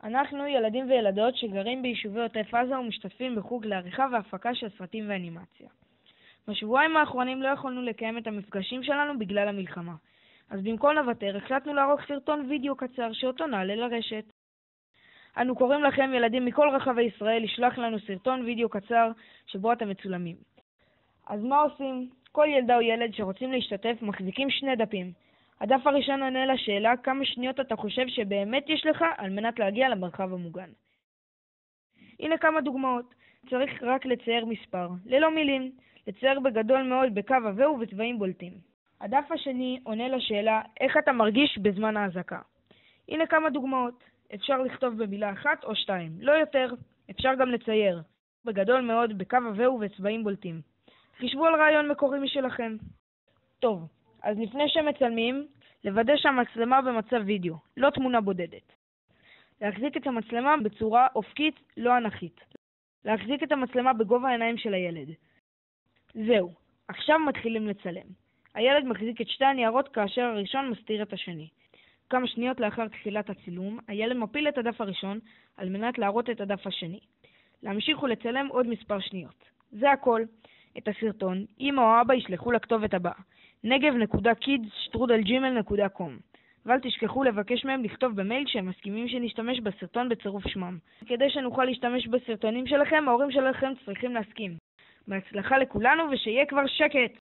אנחנו ילדים וילדות שגרים ביישובי עוטף עזה ומשתתפים בחוג לעריכה והפקה של סרטים ואנימציה. בשבועיים האחרונים לא יכולנו לקיים את המפגשים שלנו בגלל המלחמה. אז במקום לוותר, החלטנו לערוך סרטון וידאו קצר שאותו נעלה לרשת. אנו קוראים לכם ילדים מכל רחבי ישראל לשלוח לנו סרטון וידאו קצר שבו אתם מצולמים. אז מה עושים? כל ילדה או ילד שרוצים להשתתף מחזיקים 2 דפים. הדף הראשון עונה לשאלה כמה שניות אתה חושב שבאמת יש לך על מנת להגיע למרחב המוגן. הנה כמה דוגמאות. צריך רק לצייר מספר, ללא מילים, לצייר בגדול מאוד בקו עבה ובצבעים בולטים. הדף השני עונה לשאלה איך אתה מרגיש בזמן ההזעקה. הנה כמה דוגמאות. אפשר לכתוב במילה 1 או 2, לא יותר. אפשר גם לצייר בגדול מאוד בקו עבה ובצבעים בולטים. חשבו על רעיון מקורי משלכם. טוב, אז לפני שמצלמים, לוודא שהמצלמה במצב וידאו, לא תמונה בודדת. להחזיק את המצלמה בצורה אופקית, לא אנכית. להחזיק את המצלמה בגובה העיניים של הילד. זהו, עכשיו מתחילים לצלם. הילד מחזיק את 2 הניירות כאשר הראשון מסתיר את השני. כמה שניות לאחר תחילת הצילום, הילד מפיל את הדף הראשון על מנת להראות את הדף השני. להמשיך ולצלם עוד מספר שניות. זה הכל. את הסרטון, אמא או אבא ישלחו לכתובת הבאה, negev.kids@gmail.com, ואל תשכחו לבקש מהם לכתוב במייל שהם מסכימים שנשתמש בסרטון בצירוף שמם. כדי שנוכל להשתמש בסרטונים שלכם, ההורים שלכם צריכים להסכים. בהצלחה לכולנו ושיהיה כבר שקט!